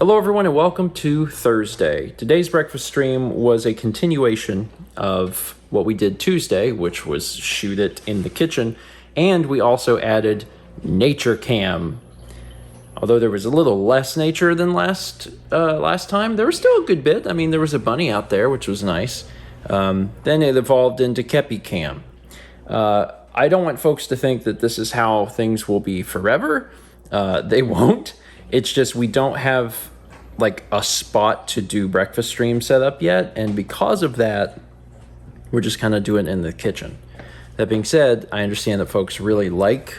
Hello everyone and welcome to Thursday. Today's breakfast stream was a continuation of what we did Tuesday, which was shoot it in the kitchen, and we also added nature cam. Although there was a little less nature than last time, there was still a good bit. I mean, there was a bunny out there, which was nice. Then it evolved into Kepi cam. I don't want folks to think that this is how things will be forever. They won't. It's just we don't have like a spot to do breakfast stream set up yet, and because of that, we're just kind of doing it in the kitchen. That being said, I understand that folks really like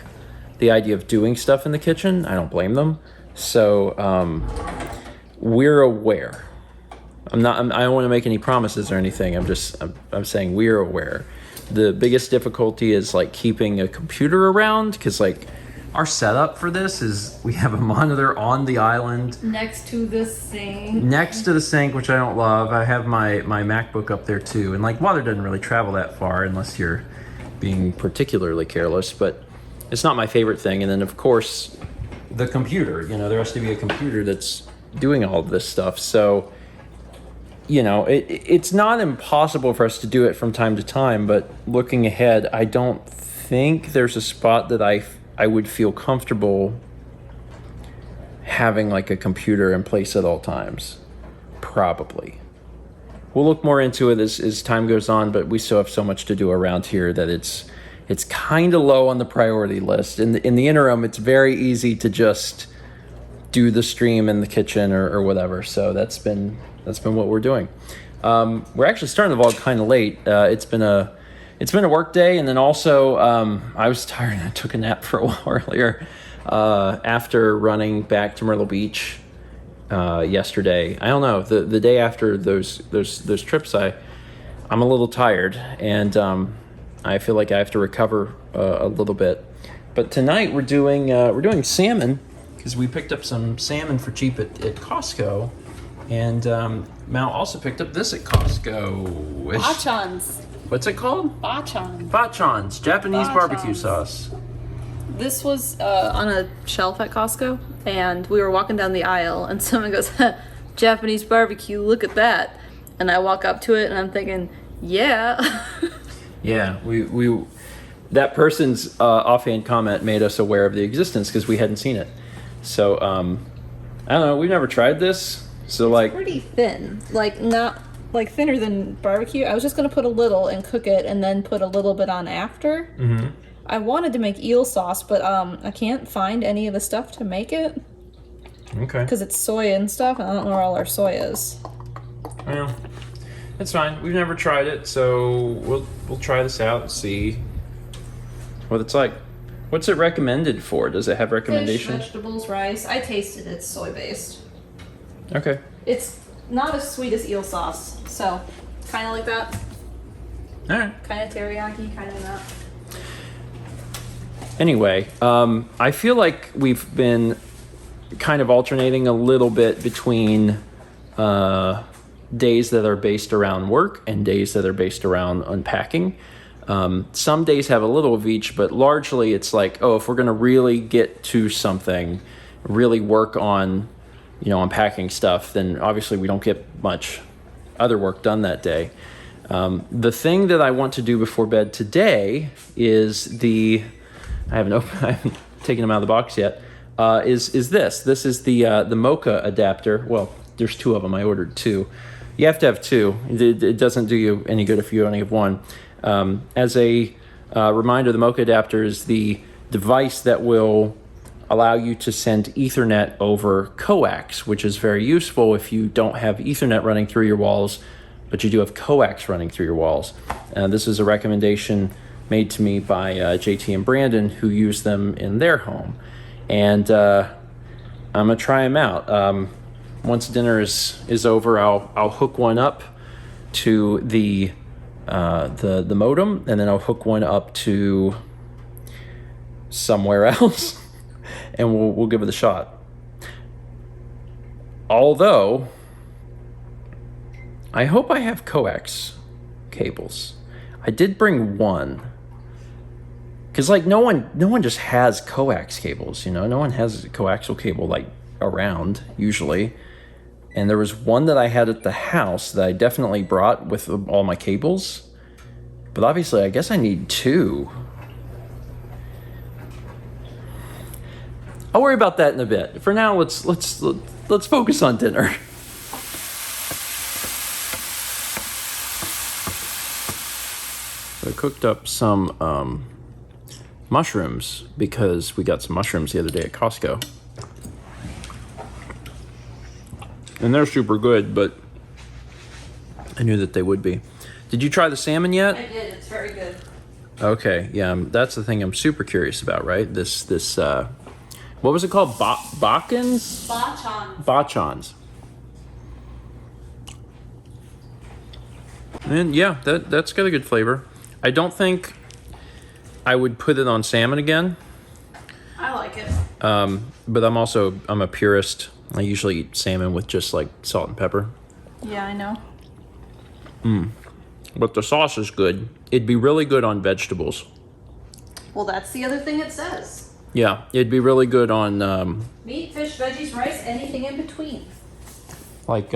the idea of doing stuff in the kitchen. I don't blame them. So we're aware. I don't want to make any promises or anything. I'm saying we're aware. The biggest difficulty is like keeping a computer around, because like our setup for this is we have a monitor on the island next to the sink. Which I don't love. I have my MacBook up there too, and like water doesn't really travel that far unless you're being particularly careless, but it's not my favorite thing. And then of course the computer, there has to be a computer that's doing all of this stuff. So it's not impossible for us to do it from time to time, but looking ahead, I don't think there's a spot that I would feel comfortable having like a computer in place at all times. Probably. We'll look more into it as time goes on, but we still have so much to do around here that it's kind of low on the priority list. In the interim, it's very easy to just do the stream in the kitchen or whatever. So that's been what we're doing. We're actually starting the vlog kind of late. It's been a work day, and then also I was tired and I took a nap for a while earlier after running back to Myrtle Beach yesterday. I don't know, the day after those trips, I'm a little tired, and I feel like I have to recover a little bit. But tonight we're doing salmon, because we picked up some salmon for cheap at Costco, and Mal also picked up this at Costco. Bachans. What's it called? Bachans, Japanese barbecue sauce. This was on a shelf at Costco, and we were walking down the aisle, and someone goes, Japanese barbecue, look at that. And I walk up to it, and I'm thinking, yeah. Yeah, we that person's offhand comment made us aware of the existence because we hadn't seen it. So, I don't know, we've never tried this. So it's like pretty thin, like not like thinner than barbecue. I was just gonna put a little and cook it and then put a little bit on after. Mm-hmm. I wanted to make eel sauce, but I can't find any of the stuff to make it. Okay. Because it's soy and stuff, and I don't know where all our soy is. Well, that's fine. We've never tried it, so we'll try this out and see what it's like. What's it recommended for? Does it have recommendations? Fish, vegetables, rice. I tasted it's soy based. Okay. It's not as sweet as eel sauce, so kind of like that. All right. Kind of teriyaki, kind of not. Anyway, I feel like we've been kind of alternating a little bit between days that are based around work and days that are based around unpacking. Some days have a little of each, but largely it's like, if we're going to really get to something, really work on unpacking stuff, then obviously we don't get much other work done that day. The thing that I want to do before bed today is I haven't taken them out of the box yet, is this. This is the MoCA adapter. Well, there's two of them. I ordered two. You have to have two. It doesn't do you any good if you only have one. As a reminder, the MoCA adapter is the device that will allow you to send Ethernet over coax, which is very useful if you don't have Ethernet running through your walls, but you do have coax running through your walls. This is a recommendation made to me by JT and Brandon, who use them in their home. And I'm gonna try them out. Once dinner is over, I'll hook one up to the modem, and then I'll hook one up to somewhere else. And we'll give it a shot. Although, I hope I have coax cables. I did bring one. Because, like, no one just has coax cables, no one has a coaxial cable, like, around, usually. And there was one that I had at the house that I definitely brought with all my cables. But obviously, I guess I need 2. I'll worry about that in a bit. For now, let's focus on dinner. So I cooked up some mushrooms because we got some mushrooms the other day at Costco. And they're super good, but I knew that they would be. Did you try the salmon yet? I did. It's very good. Okay, yeah, that's the thing I'm super curious about, right? This what was it called? Bachans? Bachan. Bachans. And yeah, that's got a good flavor. I don't think I would put it on salmon again. I like it. But I'm a purist. I usually eat salmon with just like salt and pepper. Yeah, I know. But the sauce is good. It'd be really good on vegetables. Well, that's the other thing it says. Yeah, it'd be really good on Meat, fish, veggies, rice, anything in between. like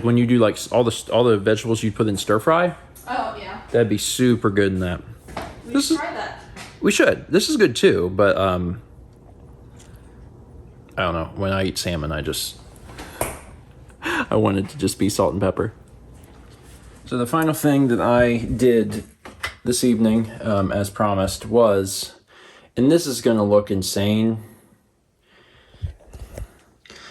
when you do like all the vegetables you put in stir fry. Oh, yeah. That'd be super good in that. We should try that. We should. This is good too, but I don't know. When I eat salmon, I want it to just be salt and pepper. So the final thing that I did this evening, as promised, was, and this is going to look insane.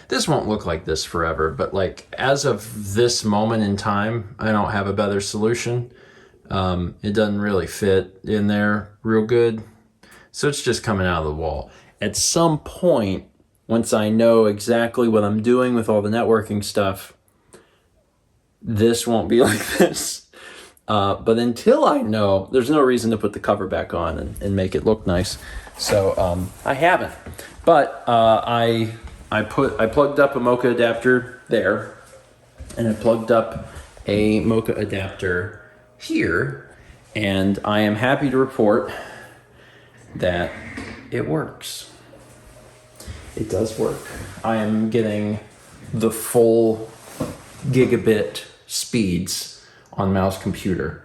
This won't look like this forever, but like as of this moment in time, I don't have a better solution. It doesn't really fit in there real good. So it's just coming out of the wall. At some point, once I know exactly what I'm doing with all the networking stuff, this won't be like this. But until I know, there's no reason to put the cover back on and make it look nice. So I haven't. But I plugged up a MoCA adapter there, and I plugged up a MoCA adapter here, and I am happy to report that it works. It does work. I am getting the full gigabit speeds on mouse computer,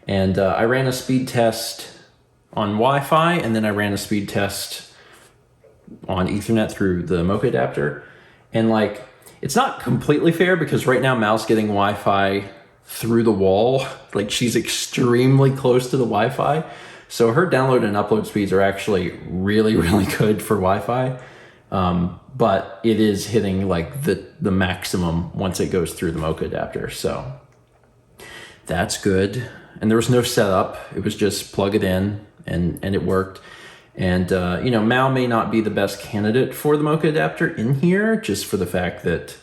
and I ran a speed test on Wi-Fi, and then I ran a speed test on Ethernet through the MoCA adapter, and like it's not completely fair because right now Mal's getting Wi-Fi through the wall. Like she's extremely close to the Wi-Fi, so her download and upload speeds are actually really good for Wi-Fi, but it is hitting like the maximum once it goes through the MoCA adapter, so that's good. And there was no setup, it was just plug it in and it worked. And Mal may not be the best candidate for the MoCA adapter in here, just for the fact that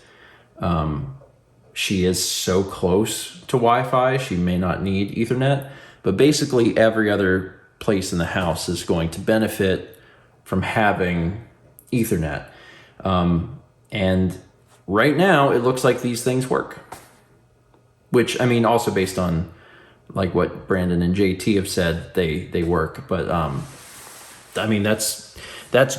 she is so close to Wi-Fi, she may not need Ethernet, but basically every other place in the house is going to benefit from having Ethernet. And right now it looks like these things work, which, I mean, also based on like what Brandon and JT have said, they work, but I mean, that's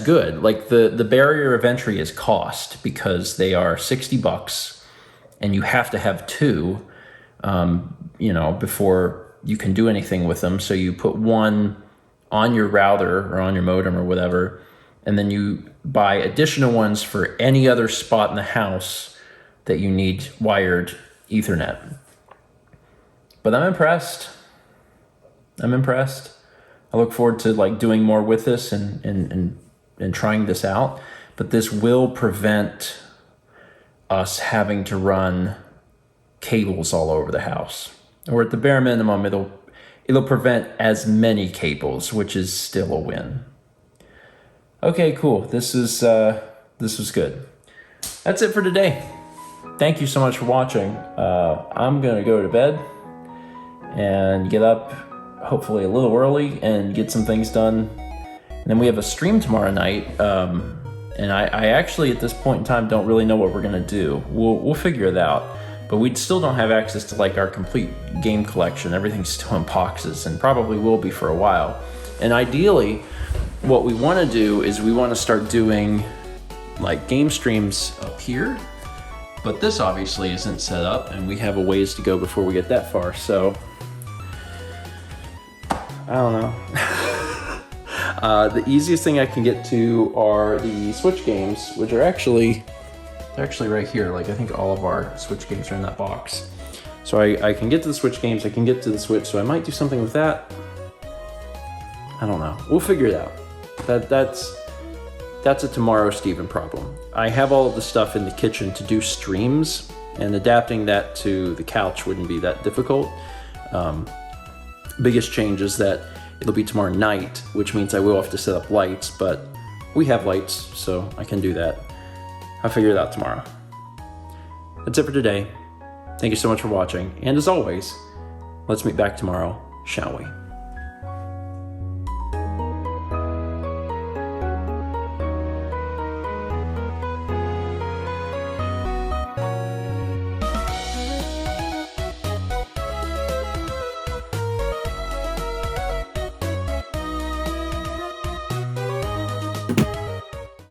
good. Like the barrier of entry is cost, because they are $60 and you have to have 2, before you can do anything with them. So you put one on your router or on your modem or whatever, and then you buy additional ones for any other spot in the house that you need wired Ethernet. But I'm impressed. I look forward to like doing more with this and trying this out. But this will prevent us having to run cables all over the house. Or at the bare minimum, it'll prevent as many cables, which is still a win. Okay, cool. This was good. That's it for today. Thank you so much for watching. I'm gonna go to bed and get up hopefully a little early and get some things done. And then we have a stream tomorrow night. And I actually at this point in time don't really know what we're gonna do. We'll figure it out. But we still don't have access to like our complete game collection. Everything's still in boxes and probably will be for a while. And ideally, what we wanna do is we wanna start doing like game streams up here. But this obviously isn't set up, and we have a ways to go before we get that far, so I don't know. The easiest thing I can get to are the Switch games, which are they're actually right here. Like, I think all of our Switch games are in that box. So I can get to the Switch games, I can get to the Switch, so I might do something with that. I don't know. We'll figure it out. That's a tomorrow Steven problem. I have all of the stuff in the kitchen to do streams, and adapting that to the couch wouldn't be that difficult. Biggest change is that it'll be tomorrow night, which means I will have to set up lights, but we have lights, so I can do that. I'll figure it out tomorrow. That's it for today. Thank you so much for watching, and as always, let's meet back tomorrow, shall we?